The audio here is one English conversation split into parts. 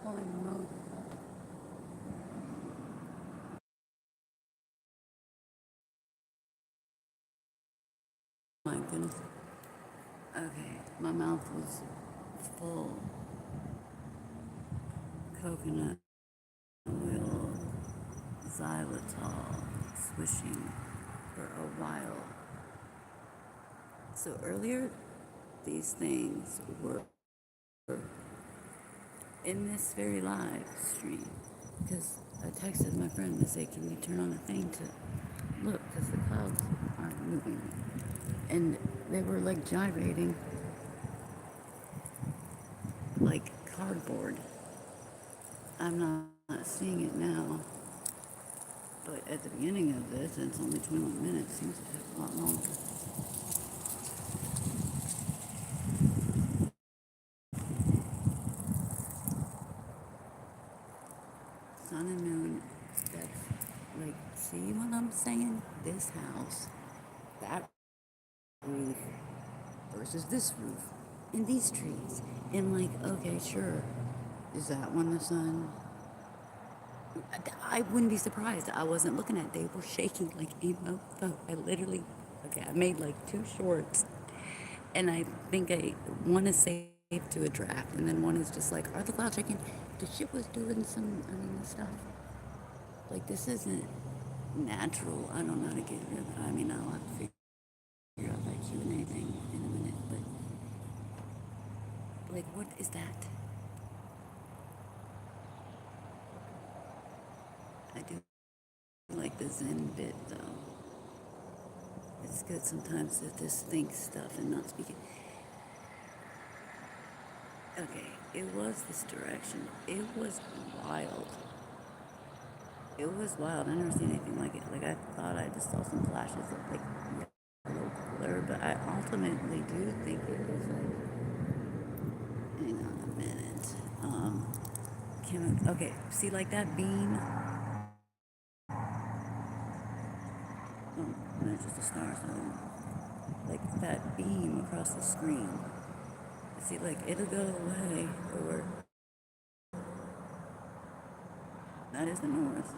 Holy moly. My goodness. Okay, my mouth was full coconut oil, xylitol, swishing for a while. So earlier, these things were in this very live stream because I texted my friend to say, can you turn on a thing to look because the clouds aren't moving. And they were like gyrating like cardboard. I'm not seeing it now, but at the beginning of this, it's only 21 minutes, seems to take a lot longer. Sun and moon, that's like, see what I'm saying? This house, that roof versus this roof, and these trees. And like, okay, sure, is that one the sun? I wouldn't be surprised. I wasn't looking at. They were shaking like a mofo. I literally, okay, I made like two shorts, and I think one is saved to a draft, and then one is just like, are the clouds shaking? The ship was doing some, I mean, stuff. Like this isn't natural. I don't know how to get rid of it. I mean, I'll have to figure out that Q and A thing in a minute. But like, what is that? I do like the Zen bit though. It's good sometimes to just think stuff and not speak it. Okay, it was this direction. It was wild. It was wild. I never seen anything like it. Like I thought I just saw some flashes of like yellow color, but I ultimately do think it was like. Hang on a minute. Okay, see like that beam? Oh, that's just a star. So like that beam across the screen. See, like it'll go away, or that is the north.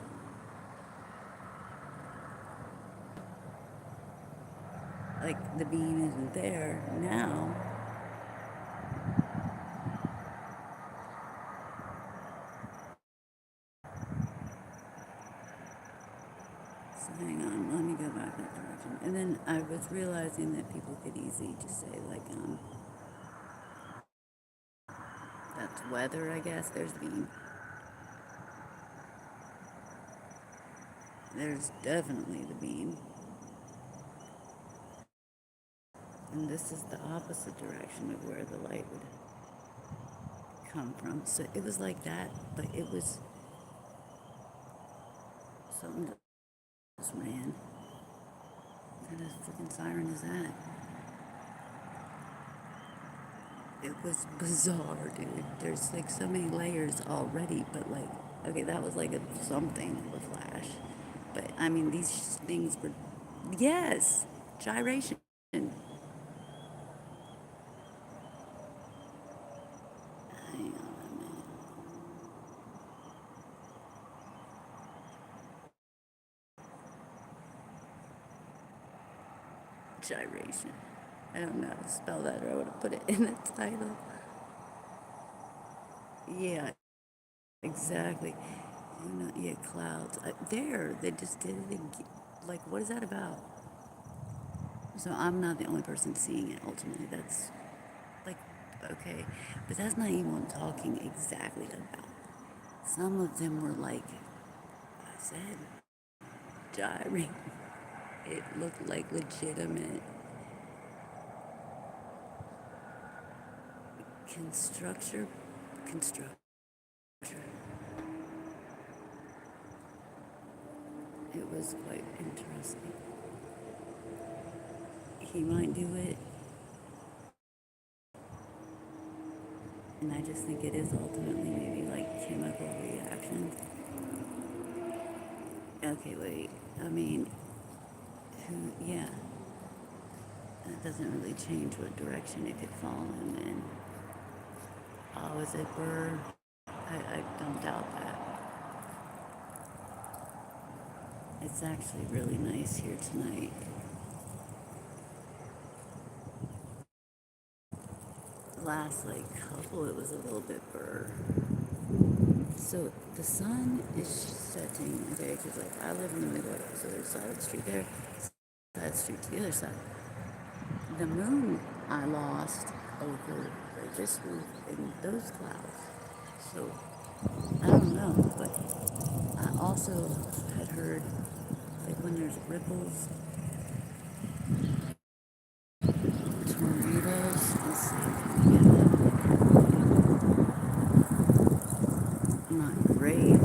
Like the beam isn't there now. So hang on, let me go back that direction. And then I was realizing that people could easily just say like, that's weather, I guess. There's the beam. There's definitely the beam. And this is the opposite direction of where the light would come from. So it was like that, but it was something that just ran. What kind of freaking siren is that? It was bizarre, dude. There's like so many layers already, but like, okay, that was like a something of a flash. But I mean, these things were, yes, gyration. Hang on a minute. Gyration. I don't know how to spell that, or I would have put it in the title. Yeah, exactly. You know, yeah, clouds. There, they just did it again. Like, what is that about? So I'm not the only person seeing it. Ultimately, that's like, okay, but that's not even what I'm talking exactly about. Some of them were like I said, gyrating. It looked like legitimate construction. Construction. It was quite interesting. He might do it, and I just think it is ultimately maybe like chemical reaction. Okay, wait. I mean, yeah, that doesn't really change what direction it could fall in. And oh, is it Burr? I don't doubt that. It's actually really nice here tonight. Last like couple, it was a little bit burr. So the sun is setting, okay, because like I live in the middle, so there's side of the street there, side of the street to the other side. The moon I lost over this roof in those clouds. So I don't know, but I also had heard like when there's ripples, tornadoes, it's not great.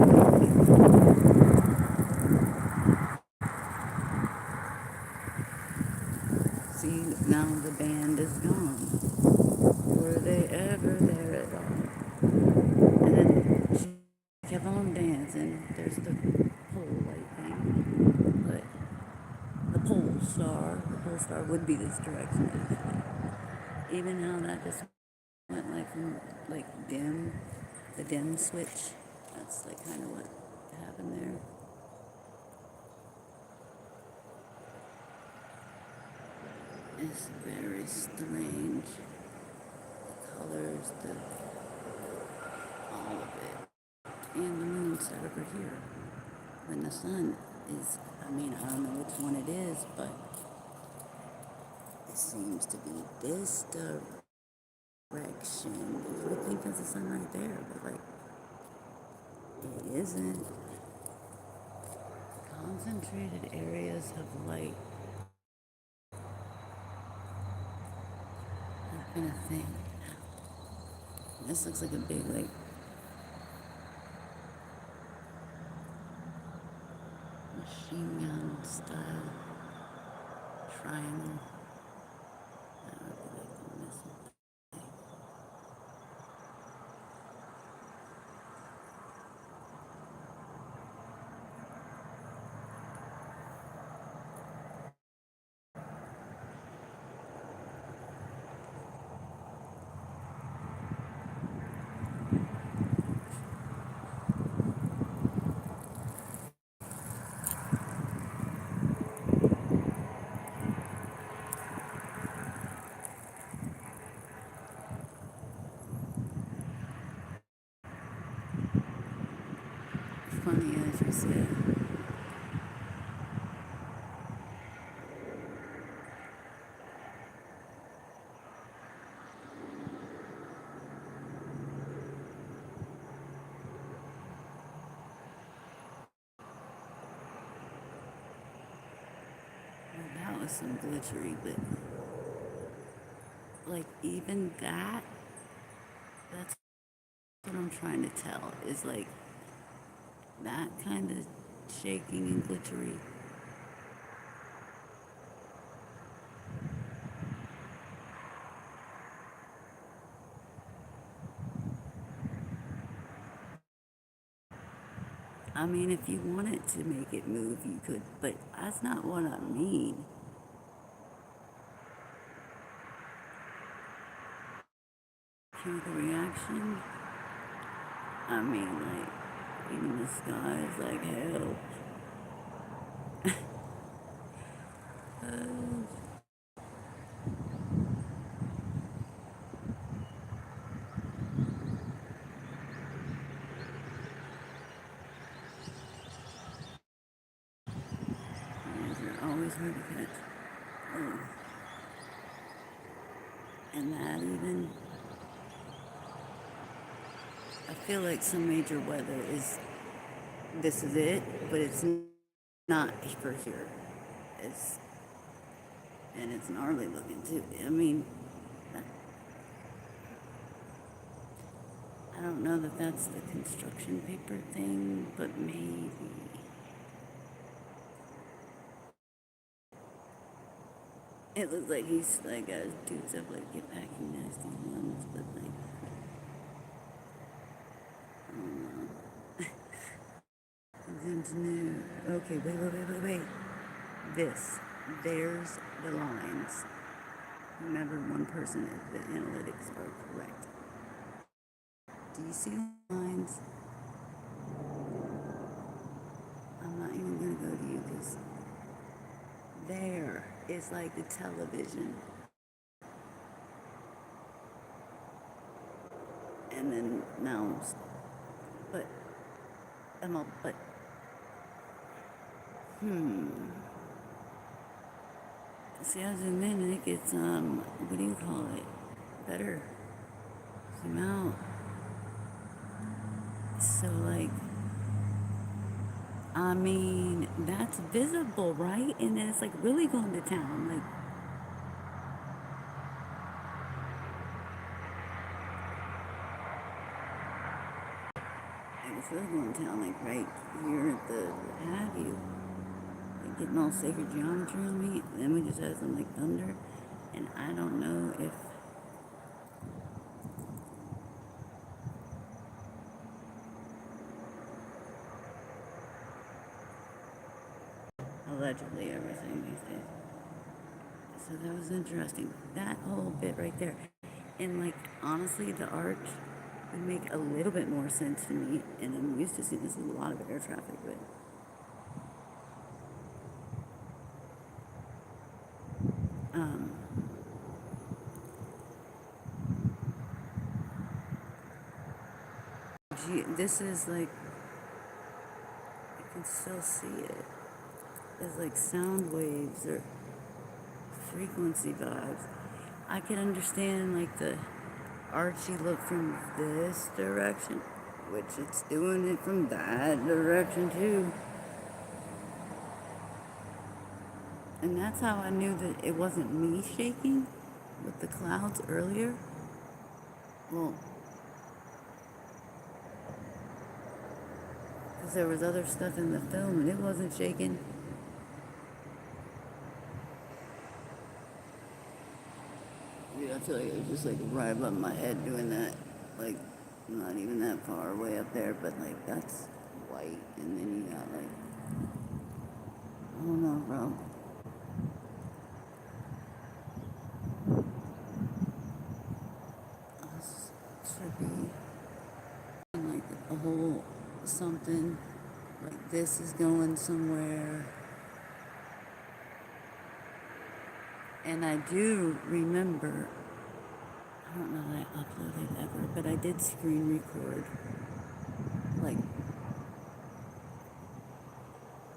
See, now the band is gone. Were they ever there at all? And then she kept on dancing. There's the pole light thing. But the pole star would be this direction usually. Even how that just went like from like dim, the dim switch. That's like kind of what happened there. It's very strange. The colors, all of it. And the moon's over here. When the sun is, I mean, I don't know which one it is, but it seems to be this direction. You would think there's a sun right there, but like, it isn't. Concentrated areas of light have been a thing. This looks like a big, like, machine gun style triangle. That would be like the missile. Funny as you said. Well, that was some glitchery, but like even that's what I'm trying to tell is like that kind of shaking and glitchery. I mean, if you wanted to make it move, you could, but that's not what I mean. Chemical reaction. I mean, like even the sky is like hell. They're always hard to catch. Oh, and that even. I feel like some major weather is this is it, but it's not for here. It's and it's gnarly looking too. I mean, I don't know that that's the construction paper thing, but maybe. It looks like he's like dudes have like get packing nasty ones, but like I don't know. Engineer. Okay, wait. This. There's the lines. Remember, one person, the analytics are correct. Do you see lines? I'm not even gonna go to you because there is like the television, and then now, but but hmm. See, as a minute, it gets what do you call it? Better zoom out. So like, I mean, that's visible, right? And then it's like really going to town. Like it's really going to town, like right here at the have you. Like getting all sacred geometry on me. And then we just had some like thunder. And I don't know if allegedly everything these days. So that was interesting. That whole bit right there. And like honestly, the arch would make a little bit more sense to me. And I'm used to seeing this with a lot of air traffic, but um, this is like I can still see it. There's like sound waves or frequency vibes. I can understand like the archy look from this direction, which it's doing it from that direction too. And that's how I knew that it wasn't me shaking with the clouds earlier. Well, because there was other stuff in the film and it wasn't shaking. Dude, I tell you, it was just like right above my head doing that. Like, not even that far away up there, but like that's white. And then you got like, I don't know, bro. This should be like a whole something. Like this is going somewhere. And I do remember, I don't know that I uploaded ever, but I did screen record like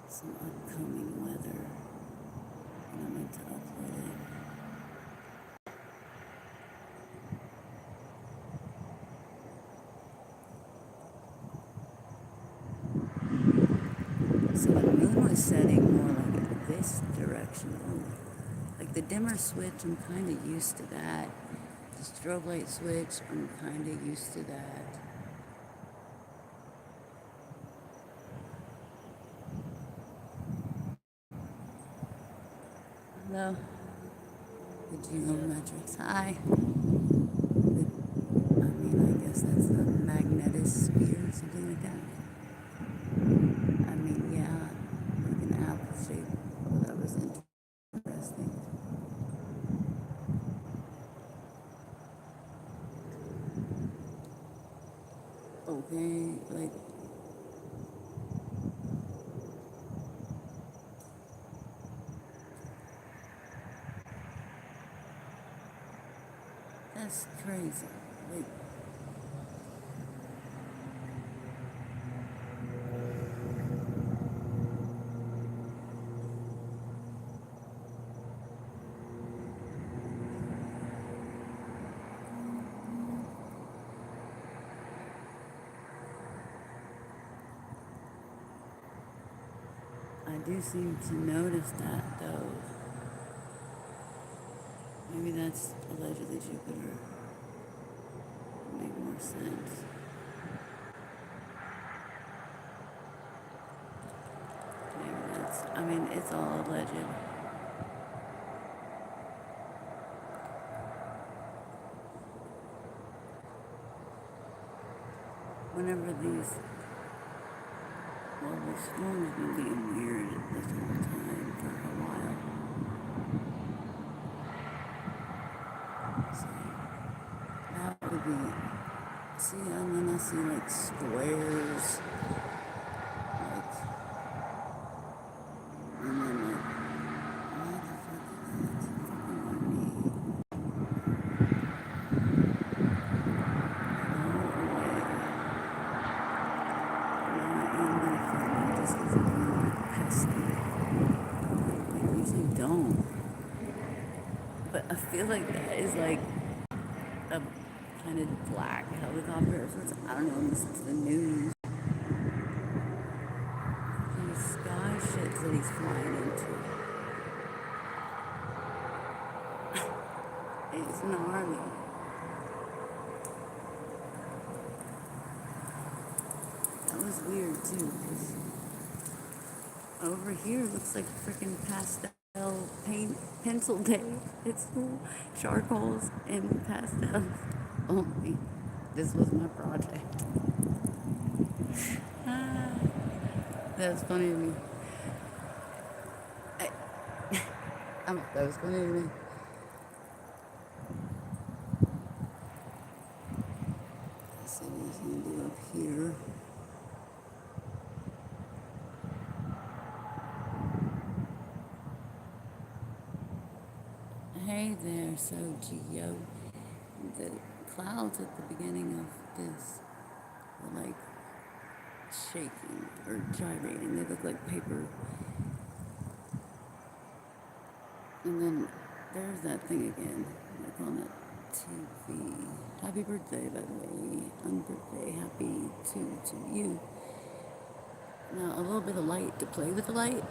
some upcoming weather. And I meant to upload it. So the moon was setting more like this direction only. Like the dimmer switch, I'm kind of used to that. The strobe light switch, I'm kind of used to that. Hello, the geometrics. Hi. I mean, I guess that's the magnetosphere, something like that. I mean, yeah, like an apple shape. Well, that was interesting. Okay, like, that's crazy. Like, I do seem to notice that, though. Maybe that's allegedly Jupiter. Would make more sense. Maybe that's, I mean, it's all alleged. Whenever these, well, the storm's been being weird this whole time for a while. So that would be See, and then I see like squares, like, and then like, why the fuck did that keep fucking on me? Go away. Now I am gonna find you just because you're being pesky. Like, usually don't. But I feel like that is like a kind of black helicopter. So I don't know, listen to the news. These sky shits that he's flying into. It's gnarly. That was weird too, because over here looks like freaking pastel paint pencil day. It's cool. Charcoals and pastels only. This was my project. Ah, that's funny to me. I, that was funny to me. Let's see what he's gonna do up here. Hey there, so Geo. The clouds at the beginning of this were like shaking or gyrating. They look like paper. And then there's that thing again, like on that TV. Happy birthday, by the way. On birthday, happy to you. Now, a little bit of light to play with the light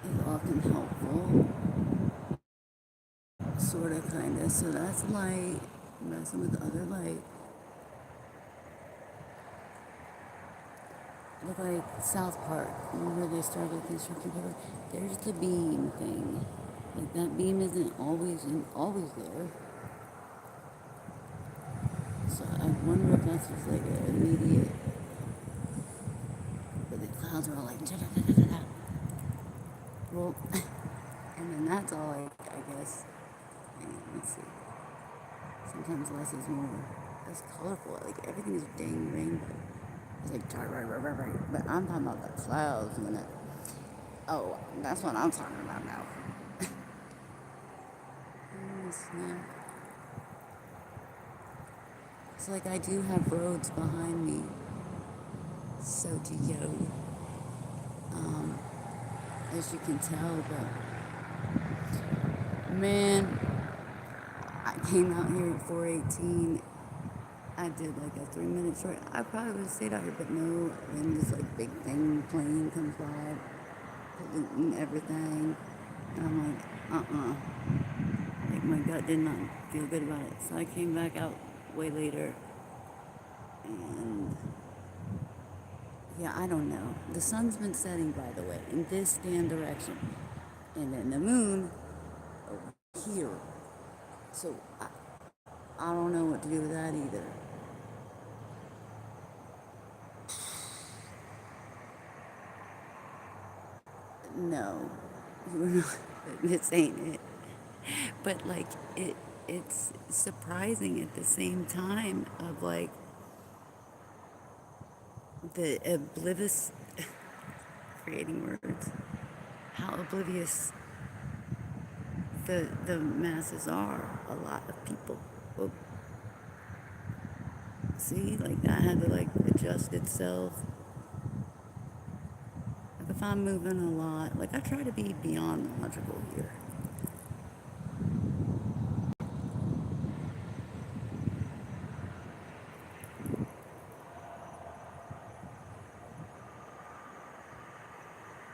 is often helpful. Sorta, kinda. So that's light. Messing with the other light. Look like South Park, where they started construction paper. There's the beam thing. Like that beam isn't always there. So I wonder if that's just like an immediate. But the clouds are all like da da da da da da. Well, and then that's all I guess. Hang on, let's see. Sometimes less is more. That's colorful. Like everything is dang rainbow. It's like dark, right. But I'm talking about the clouds when it. Oh, that's what I'm talking about now. Oh, snap. It's like I do have roads behind me. So do you. As you can tell, but man, I came out here at 4:18. I did like a 3 minute short. I probably would have stayed out here, but no. Then this like big thing plane comes by, polluting everything, and I'm like, Like my gut did not feel good about it. So I came back out way later, and yeah, I don't know. The sun's been setting, by the way, in this damn direction, and then the moon over here. So I don't know what to do with that either. No, this ain't it. But like it's surprising at the same time of like the oblivious creating words, how oblivious the masses are. A lot of people. Well, see, like that had to like adjust itself. Like if I'm moving a lot, like I try to be beyond logical here.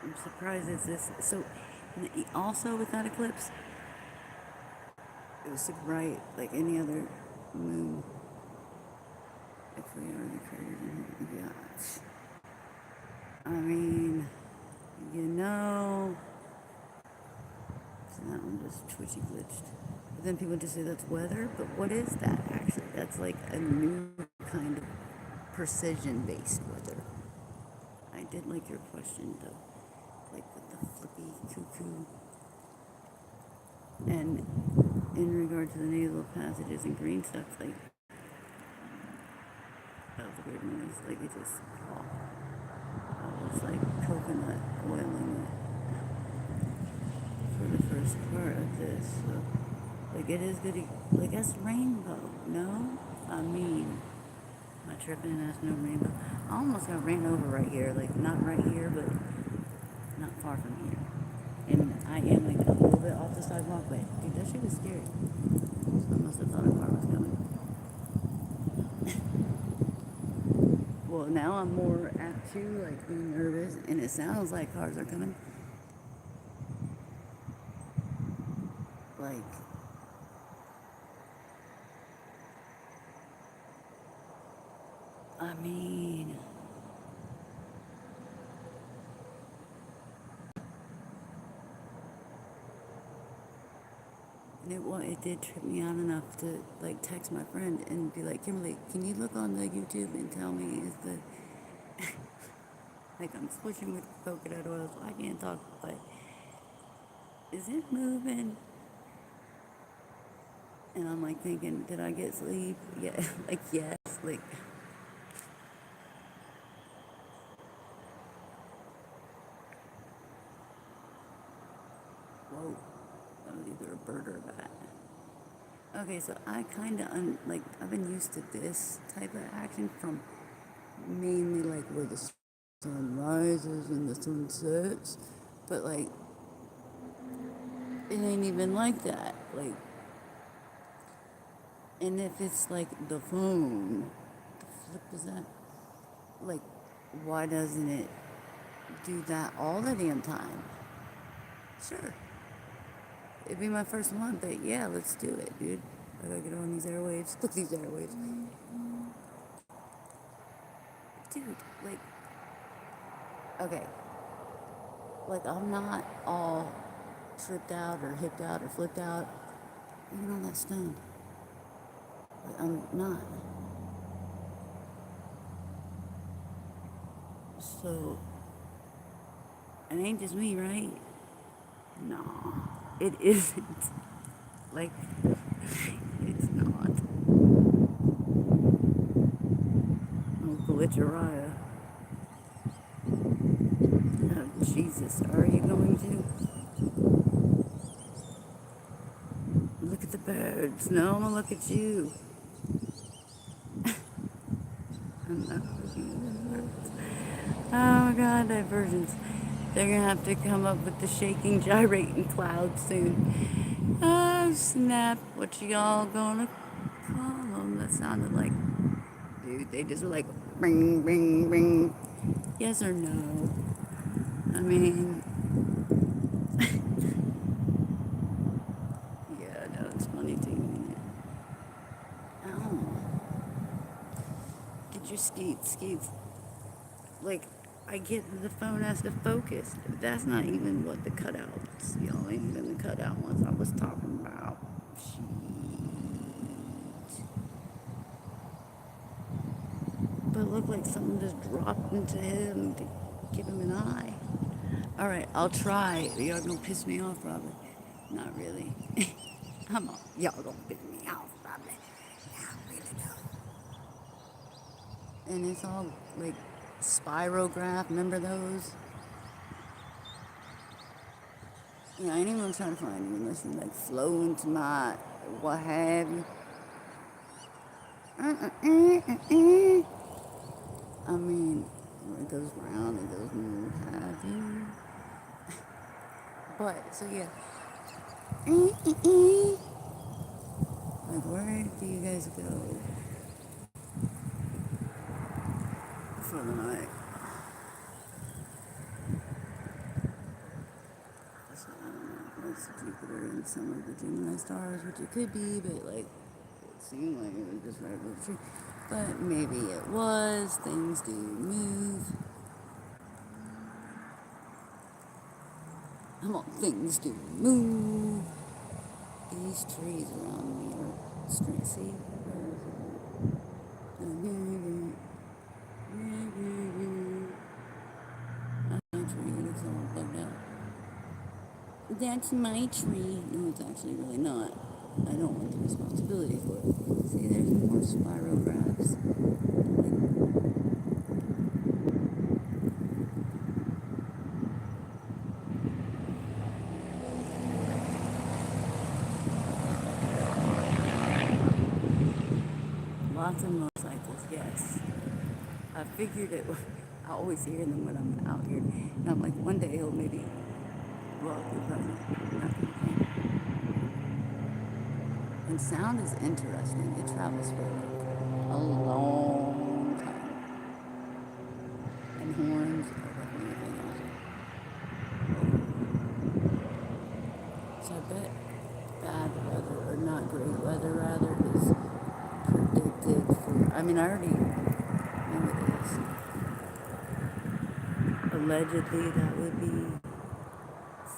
I'm surprised it's this. So, also with that eclipse, it was super bright, like any other moon. If we are the creators, yeah. I mean, you know, so that one just twitchy glitched. But then people just say that's weather, but what is that actually? That's like a new kind of precision-based weather. I did like your question though, like with the flippy cuckoo. And in regard to the nasal passages and green stuff, like was a weird noise. Like it just, oh, I was like coconut oiling it for the first part of this. So, like it is good. Like that's rainbow. No, I mean, am I tripping? That's no rainbow. I almost got ran over right here. Like not right here, but not far from here. And I am like a little bit off the sidewalk, but dude, that shit is scary. I must have thought a car was coming. Well, now I'm more apt to like being nervous, and it sounds like cars are coming. Like, I mean, and it did trip me out enough to like text my friend and be like, Kimberly, can you look on the YouTube and tell me is the like I'm switching with coconut oil, so I can't talk, but is it moving? And I'm like thinking, did I get sleep? Yeah, like yes, like whoa, that was either a bird or a bat. Okay, so I kind of like I've been used to this type of action from mainly like where the sun rises and the sun sets, but like it ain't even like that. Like, and if it's like the phone, the flip is that? Like, why doesn't it do that all the damn time? Sure, it'd be my first one, but yeah, let's do it, dude. I gotta get on these airwaves. Look, these airwaves, dude. Like, okay, like I'm not all tripped out or hipped out or flipped out, even on that stone. Like, I'm not. So it ain't just me, right? No, it isn't. Like, it's not. Uncle Echariah. Oh, Jesus, are you going to? Look at the birds. No, I'm gonna look at you. I'm not looking at the birds. Oh my god, divergence. They're gonna have to come up with the shaking, gyrating cloud soon. Oh, snap. What y'all gonna call them? That sounded like, dude, they just were like, ring, ring, ring. Yes or no? I mean, yeah, no, it's funny too, isn't it? Oh, get your skates. Like, I get that the phone has to focus. That's not even what the cutouts, y'all, ain't even the cutout ones I was talking about. Shit. But it looked like something just dropped into him to give him an eye. Alright, I'll try. Y'all gonna piss me off probably. Not really. Y'all gonna piss me off probably. Not really though. And it's all like spirograph, remember those? Yeah, I ain't even trying to find you unless you like flow into my what have you. I mean, it goes round, it goes what have you. But so yeah. Like where do you guys go for the night? So I don't know if it's Jupiter and some of the Gemini stars, which it could be, but like it seemed like it was just right above the tree. But maybe it was. Things do move. Come on, things do move. These trees around me are straight. See? My tree looks all bugged out. That's my tree. No, it's actually really not. I don't want the responsibility for it. See, there's more spirographs. Lots of motorcycles, yes. I figured it. I always hear them when I'm out here, and I'm like, one day he'll maybe. Well, you're probably not gonna think. And sound is interesting. It travels for like a long time, and horns are definitely a thing also. So I bet bad weather, or not great weather rather, is predicted for. I mean, I already know it is. Allegedly, that would be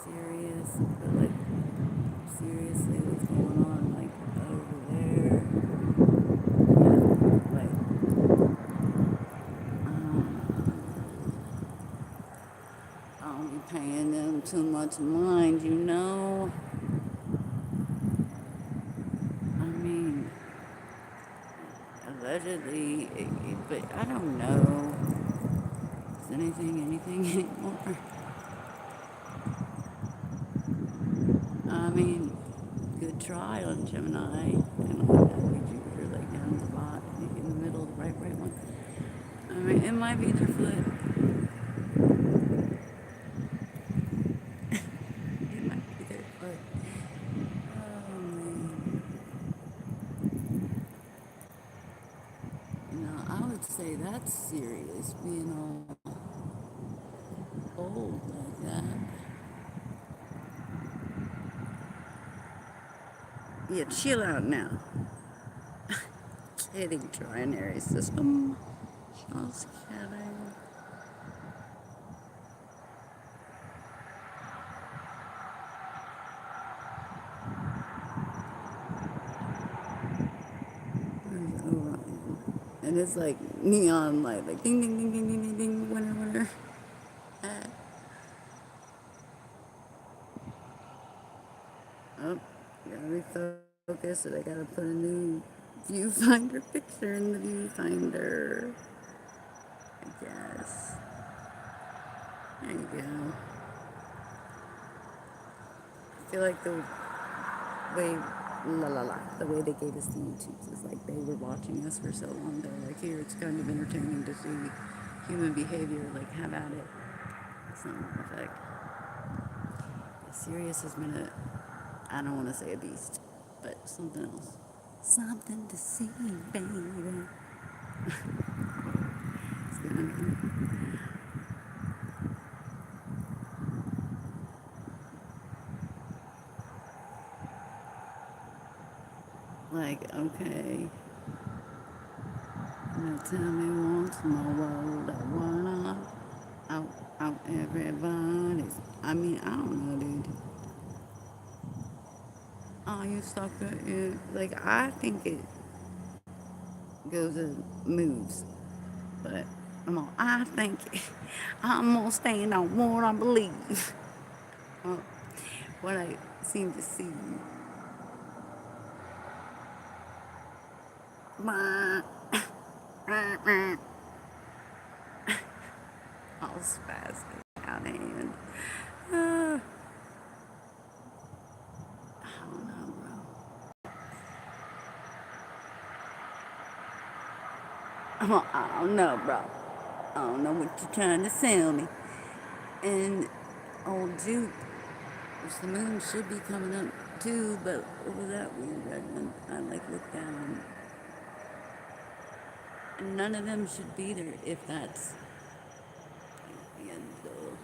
serious, but like seriously, what's going on like over there? Yeah, like I don't be paying them too much mind, you know. I mean, allegedly, but I don't know. Is anything anymore? I mean, good try on Gemini. And all that. Jupiter, like down the bottom, in the middle, the right one. I mean, it might be their foot. It might be their foot. Oh man. I would say that's serious, being all old like that. Yeah, chill out now. Kidding, trinary system. Just kidding. Where's Orion? And it's like neon light, like ding ding ding ding ding ding ding, winner. Uh, oh, gotta refocus it. I gotta put a new viewfinder picture in the viewfinder. I guess. There you go. I feel like the way the way they gave us the YouTubes is like they were watching us for so long. They're like, here, it's kind of entertaining to see human behavior. Like, have at it. Something to that effect. Sirius has been I don't want to say a beast, but something else. Something to see, baby. It's gonna be like, okay, now tell me once more what I wanna. Out, everybody's. I mean, I don't know, dude. Oh, you sucker. Yeah. Like, I think it goes and moves, but I think I'm gonna stand on what I believe. Uh, what I seem to see. All spastic out of hand. Uh, I don't know, bro. I don't know, bro. I don't know what you're trying to sell me. And old Duke, which the moon should be coming up too, but what was that weird red one? I like looked down. And none of them should be there if that's. Yeah, duh.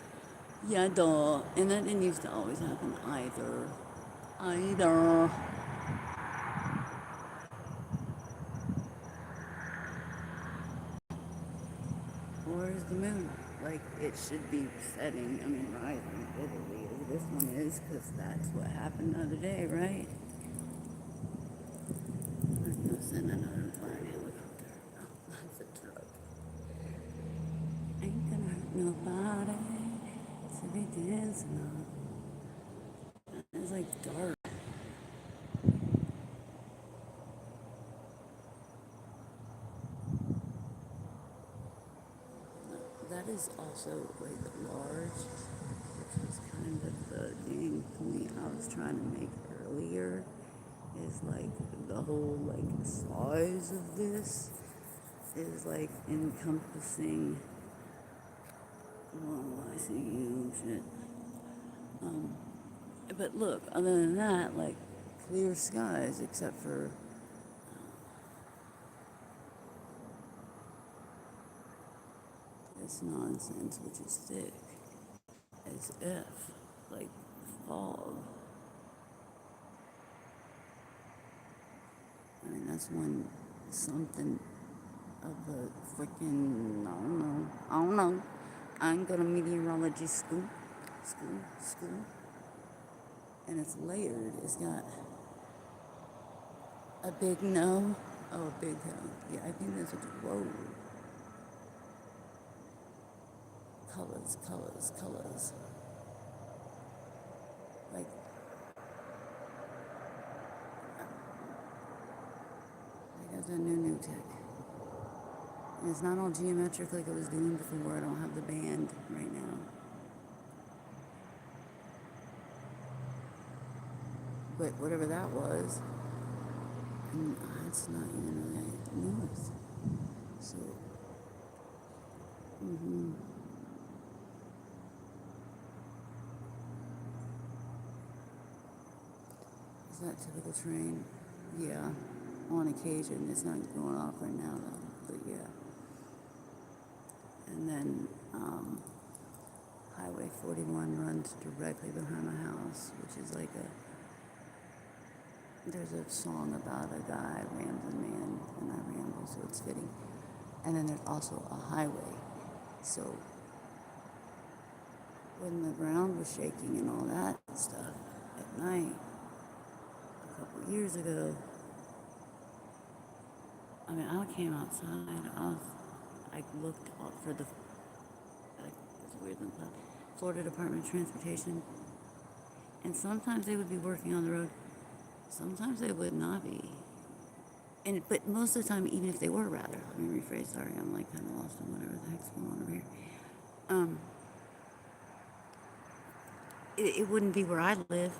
Yeah, duh. And that didn't used to always happen either. Either. Where's the moon? Like, it should be setting, I mean, rising, literally, as this one is, because that's what happened the other day, right? I'm gonna send another flying helicopter. Oh, that's a truck. Ain't gonna hurt nobody. To be dancing on. It's like dark. That is also like large, which was kind of the dang point I was trying to make earlier. is like the whole like size of this is like encompassing. Oh, I see you shit. But look, other than that, like clear skies, except for this nonsense, which is thick as F, like fog. I mean, that's when something of the freaking, I don't know, I don't know. I ain't got a meteorology school, and it's layered. It's got a big no, oh, a big hell. Yeah, I think that's what, whoa, colors. Like, I got that new tech. And it's not all geometric like I was doing before. I don't have the band right now. But whatever that was, and it's not even really north. So, is that typical train? Yeah, on occasion. It's not going off right now though, but yeah. And then Highway 41 runs directly behind my house, which is like there's a song about a guy, rambling man, and I ramble, so it's fitting. And then there's also a highway. So when the ground was shaking and all that stuff at night, a couple years ago, I mean, I came outside. I looked out for like, it's weird than that, Florida Department of Transportation, and sometimes they would be working on the road. Sometimes they would not be. But most of the time, even if they were, rather, let me rephrase. Sorry, I'm like kind of lost in whatever the heck's going on over here. Um, it wouldn't be where I live,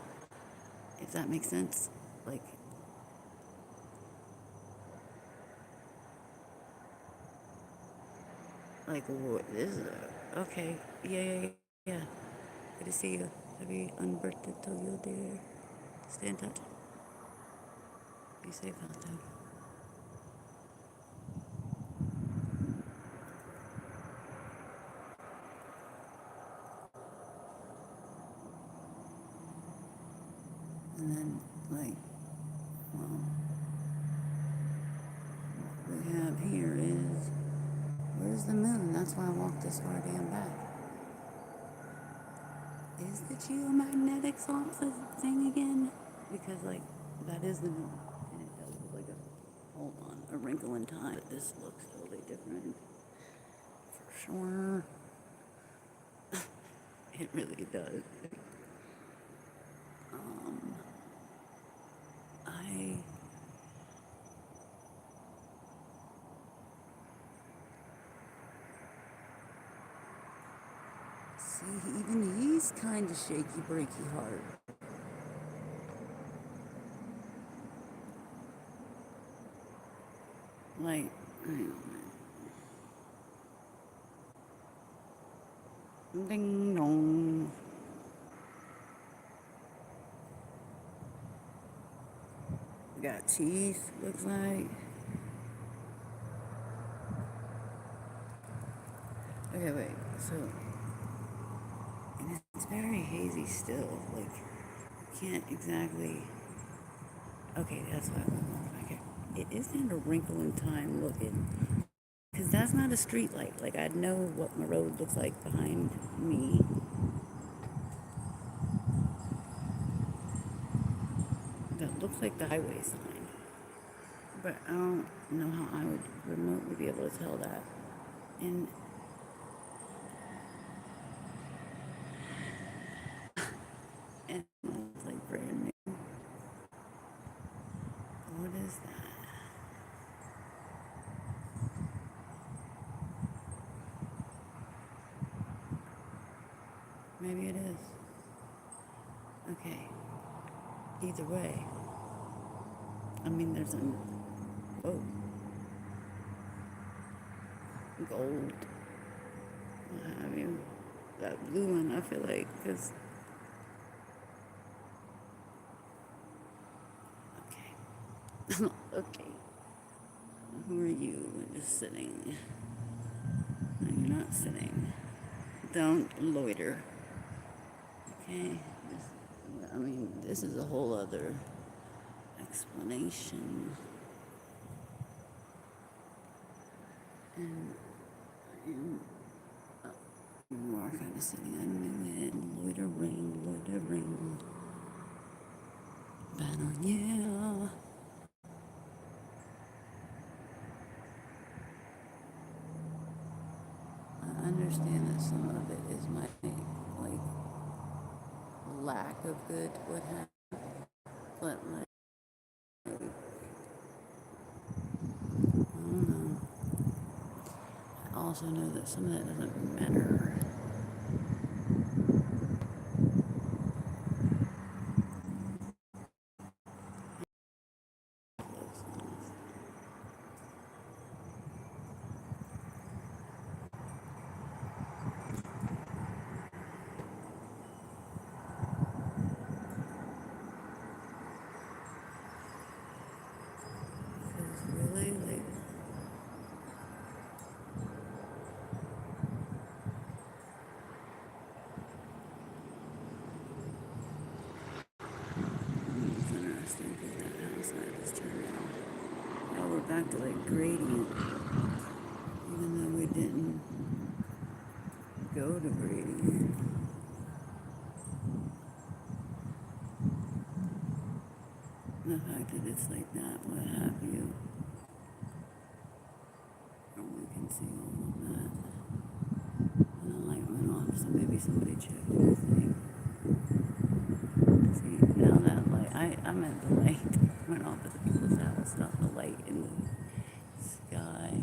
if that makes sense. Like what is it? Okay, yeah. Good to see you. Happy unbirthday to you, dear. Stay in touch. Be safe out there. And then, like, well, what we have here is, where's the moon? That's why I walked this far damn back. Is the geomagnetics off the thing again? Because, like, that is the moon. And it does look like hold on, a wrinkle in time. But this looks totally different. For sure. It really does. Um, I see, even he's kind of shaky, breaky heart. Like, I don't know. Ding dong. Got teeth, looks like. Okay, wait. So, and it's very hazy still. Like, I can't exactly. Okay, that's what I want. Okay. It is kind of wrinkle in time looking. Because that's not a street light. Like, I know what my road looks like behind me. That looks like the highway sign. But I don't know how I would remotely be able to tell that. And it's like brand new. What is that? Maybe it is. Okay. Either way. I mean, there's a oh gold, what have you. That blue one, I feel like, because okay, okay. Who are you? Just sitting. No, you're not sitting. Don't loiter. Okay. I mean, this is a whole other explanation. And you are kind of sitting. I knew it. Loitering, loitering. Banner, yeah. I understand that some of it is my like lack of good what happened, but like I don't know. I also know that some of that doesn't matter. Because really, like, it's interesting because that house I just turned out. Now we're back to like gradient, even though we didn't go to gradient. The fact that it's like that, what have you, and we can see all of that. And the light went off, so maybe somebody checked anything. See, now that light, I meant the light went off at the people's house, not the light in the sky.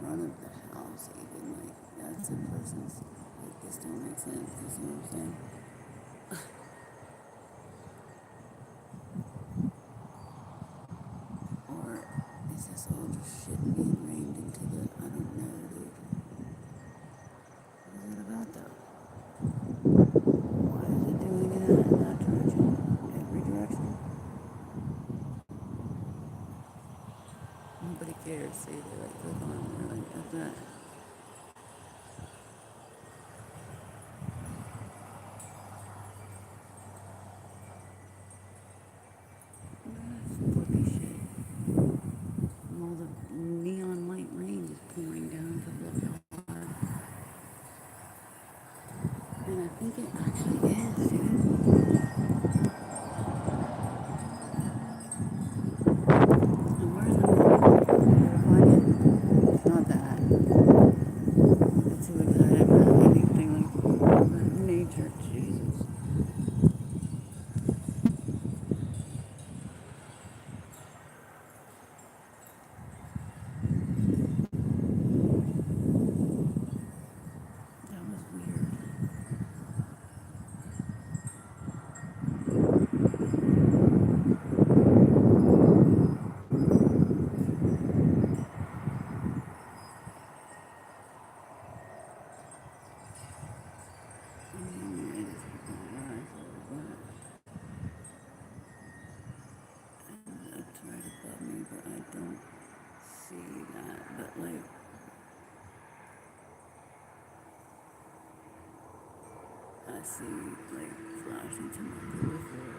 front of the house, even like that's a person's. Like this don't make sense. You see what I'm saying? Or is this all just shit being rained into the? I don't know, dude. What is it about though? Why is it doing that in that direction? Every direction? Nobody cares. See, they like click on it. They're like, F that. Flippy shit. And all the neon light rain is pouring down to look how hard. And I think it actually is, dude. And where's the moon? Did I find it? It's not that. I'm not too excited about anything like nature. Jesus. That was weird. I mean, it is right, that's right above me, but I don't see that. But like, I see like flashing to my peripheral.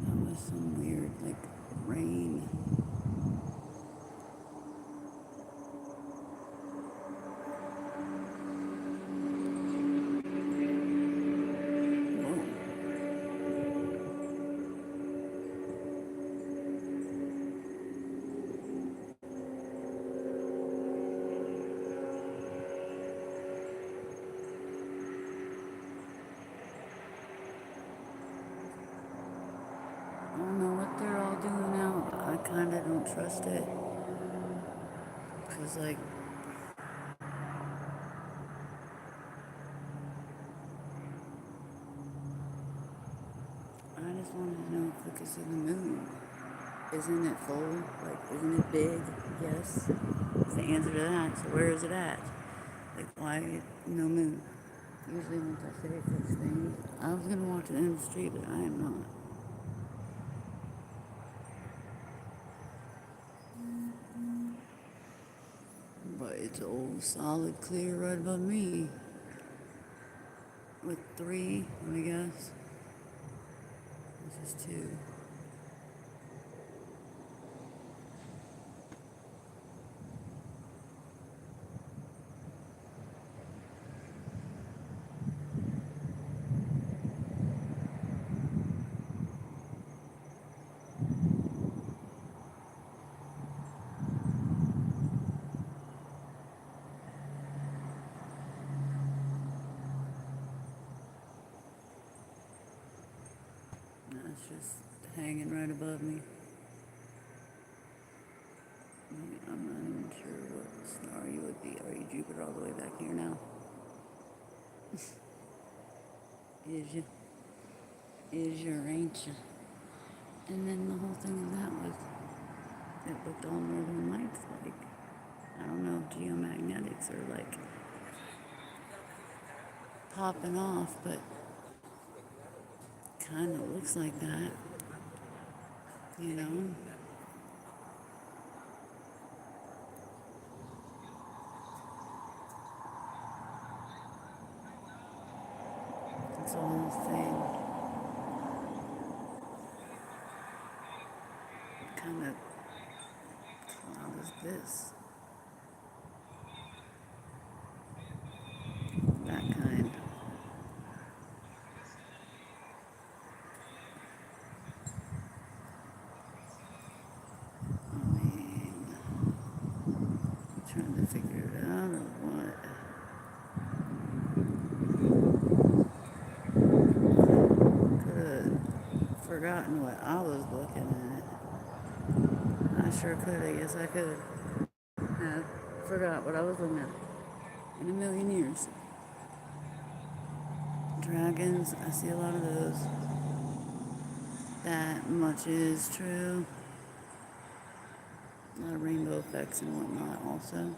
That was some weird like rain. Whoa. I don't know what they're all doing now. I kind of don't trust it. Cause like, I just wanted to know if we could see the moon. Isn't it full? Like, isn't it big? Yes. Is the answer to that. So where is it at? Like, why no moon? Usually once I say such things, I was gonna walk to the end of the street, but I am not. But it's old, solid, clear right above me. With three, I guess. This is two. That's just hanging right above me. I'm not even sure what star you would be. Are you Jupiter all the way back here now? Is you? Is your ancient? And then the whole thing of that was it looked all northern lights like. I don't know if geomagnetics are like popping off, but kind of looks like that, you know? It's a whole thing. What kind of cloud is this? That kind. I mean, trying to figure it out or what? Could forgotten what I was looking at. I sure could. I guess I could. I forgot what I was looking at in a million years. Dragons, I see a lot of those. That much is true. A lot of rainbow effects and whatnot also.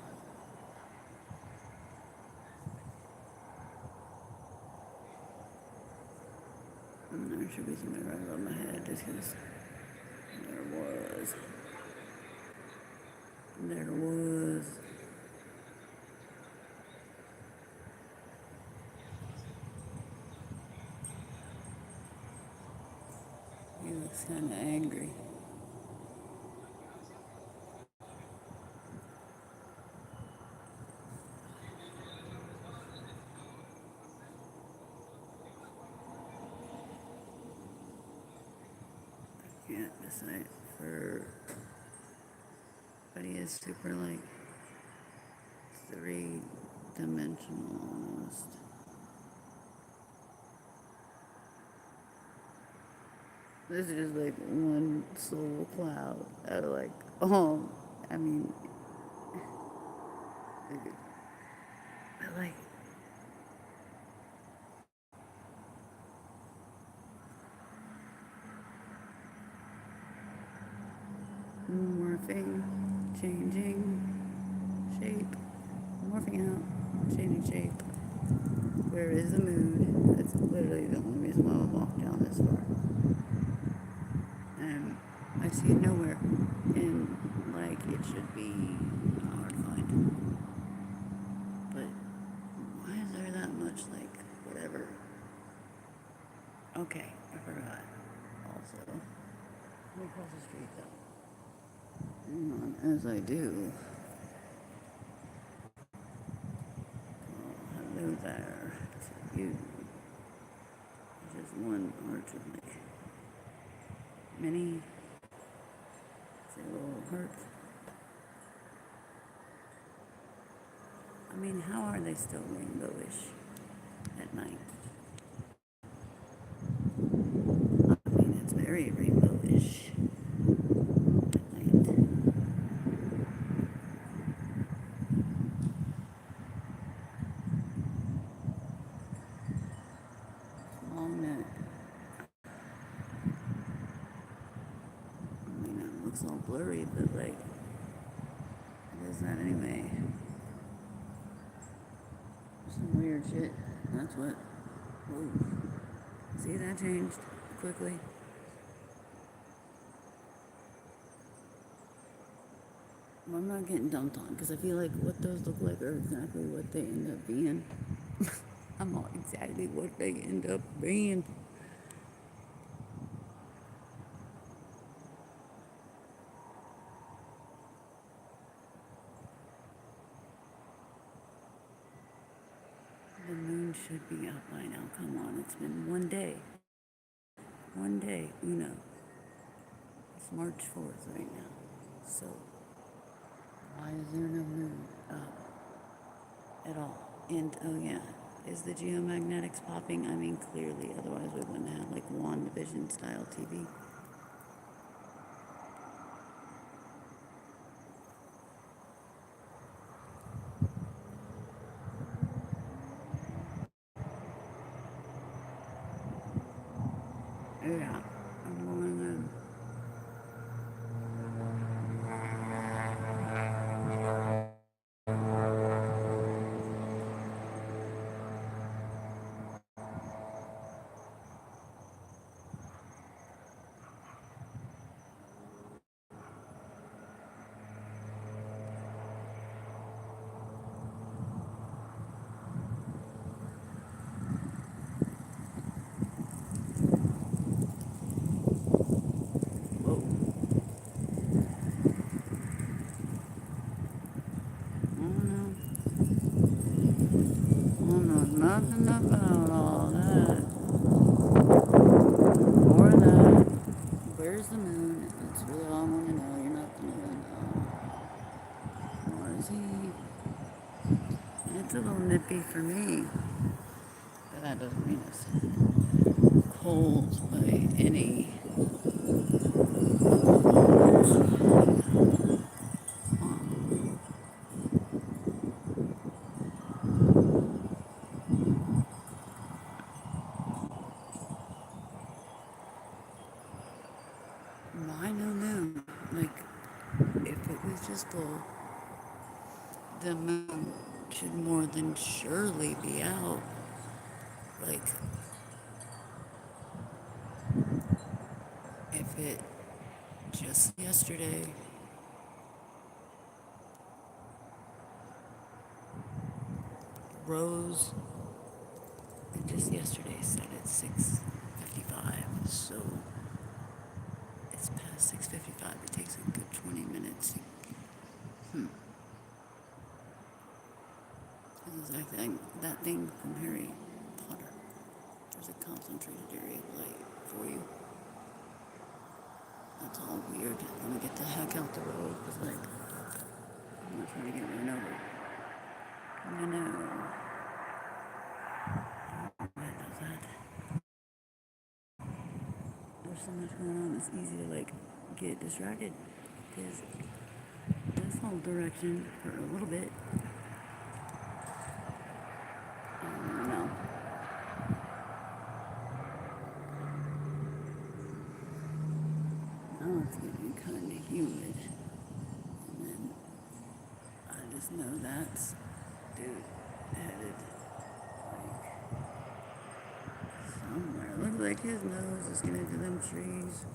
And there should be something right above my head just because there was. There was. He looks kind of angry. Can't decide for. But he is super like 3 dimensional almost. This is just like one soul cloud out of like, oh, I mean, I like, morphing, changing shape, morphing out, changing shape. Where is the moon? That's literally the only reason why I walked down this far. And I see it nowhere. And like it should be hard to find. But why is there that much like whatever? Okay, I forgot. Also, let me cross the street though. Hang on, as I do. Oh, hello there. To you. Just one arch of like many, say, little hearts. I mean, how are they still rainbowish at night? I mean, it's very rainbowish at night. Long neck. I mean, it looks all blurry, but like, it is that anyway. Some weird shit. That's what. Whoa. See, that changed quickly. Well, I'm not getting dumped on because I feel like what those look like are exactly what they end up being. I'm all exactly what they end up being. The moon should be out by now. Come on, it's been one day. One day, Uno. It's March 4th right now. So, why is there no moon up at all? And, oh yeah, is the geomagnetics popping? I mean, clearly, otherwise we wouldn't have like WandaVision style TV. Yeah, I'm going in. Whoa. Oh no. Oh no, nothing about all that. Or that. Where's the moon? That's really all I want to know. You're not gonna know. Or is he? It's a little nippy for me. But that doesn't mean it's cold by any I don't know. Like, if it was just full, the moon should more than surely be out. Like, if it just yesterday, rose, and just yesterday set at 6:55. So it's past 6:55. It takes a good 20 minutes. That thing from Harry Potter. There's a concentrated area of light for you. That's all weird. Let me get the heck out the road because, like, I'm not trying to get run over. I know. What is that? There's so much going on. It's easy to, like, get distracted because this whole direction for a little bit. I don't know. Now it's getting kind of humid. And then I just know that's, dude, headed like somewhere. Looks like his nose is getting into them trees.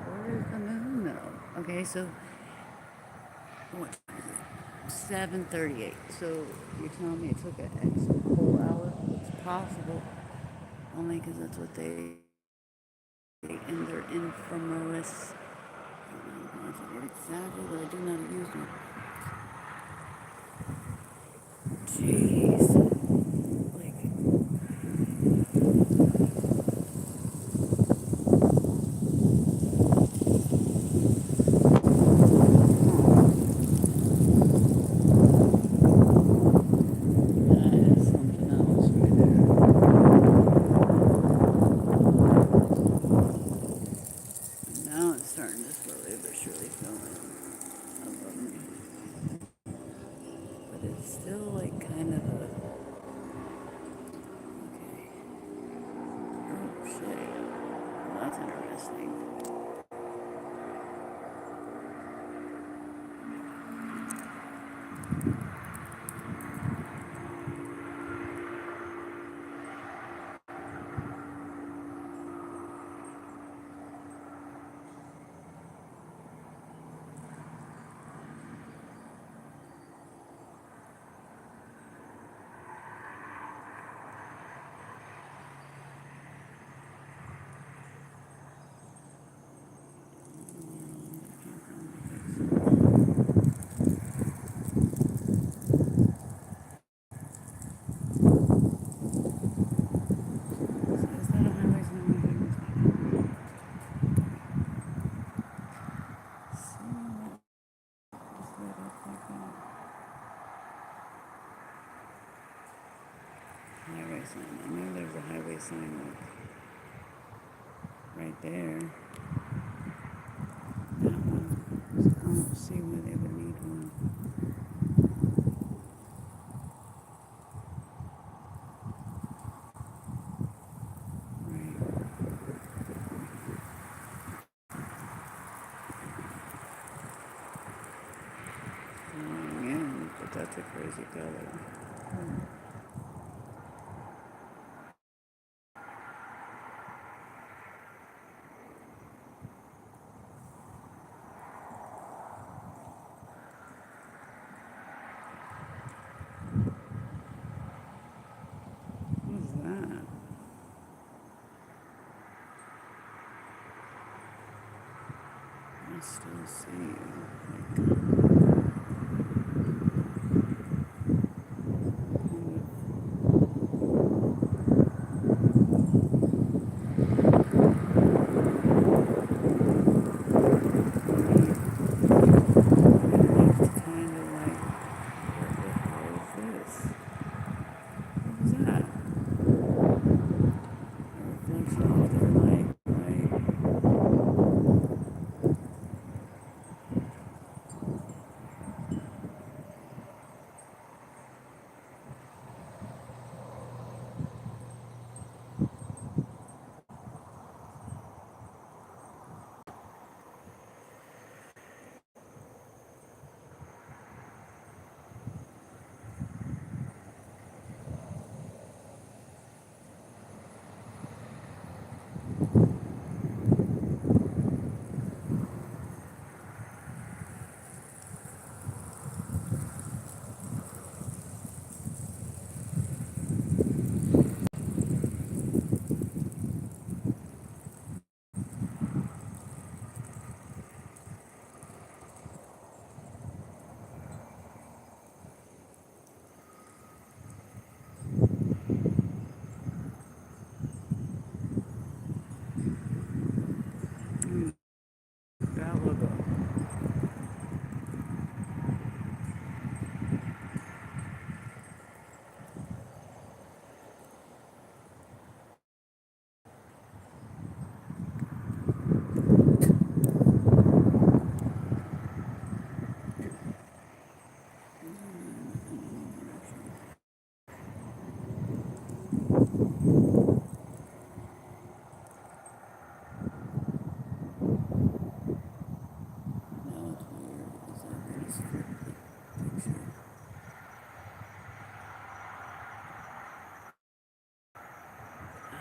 Where is the moon though? Okay, so what time is it? 7:38. So you're telling me it took an extra whole hour? It's possible. Only because that's what they in their infamous. I don't know the word exactly, but I do know how to use them. Jeez. Like, that is something else right there. Now it's starting to slowly but surely fill in above me. But it's still like kind of a. Okay. Oh shit. Well, that's interesting. So is that a highway sign? So just let it back on. Highway sign. I know there's a highway sign like right there. That one. So I don't see where they would need one. Right. Yeah, but that's a crazy color. What's that? I still see you. It's kind of like, what the hell is this? What was that? just flip the picture. Ow.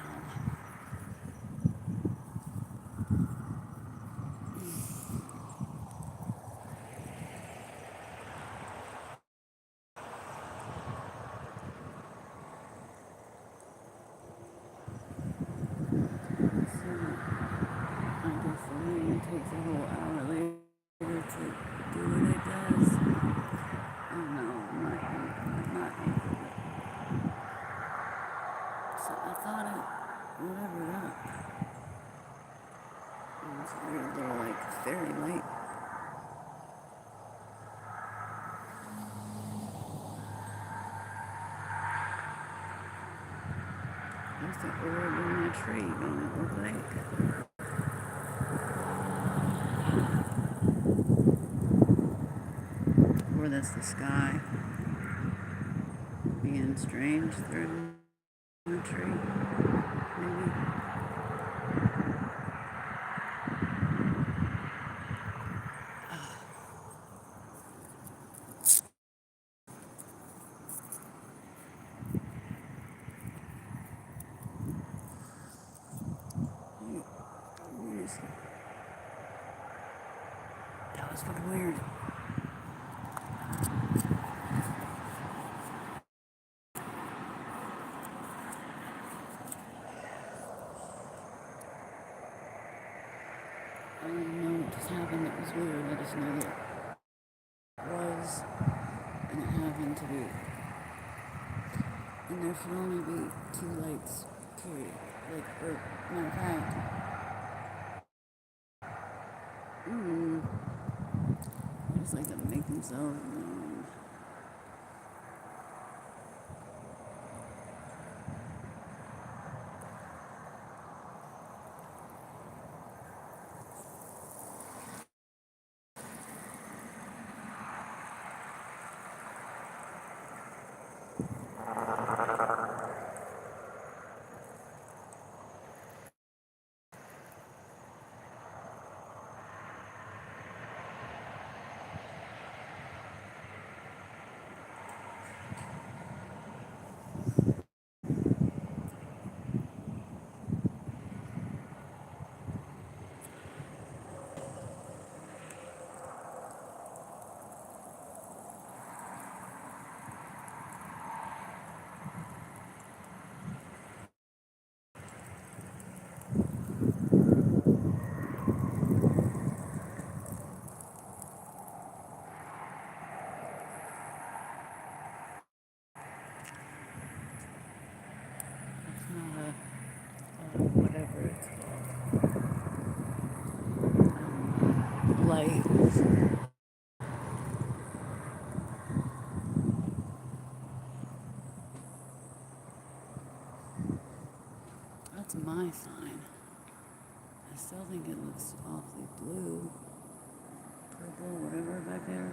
So I guess the rain takes a whole hour later to do what it does. Oh no, not April. So I thought it, whatever up. It was weird little like fairy light. There's the orb in my tree, don't it look like? Or that's the sky being strange through the tree, maybe. That was fucking weird. I don't even know what just happened that was weird. I just know that it was, and it happened to be. And there should only be two lights, period. Like, or, matter of fact, they just like to make themselves known. It's not whatever it's called. Light. That's my sign. I still think it looks awfully blue, purple, whatever back there.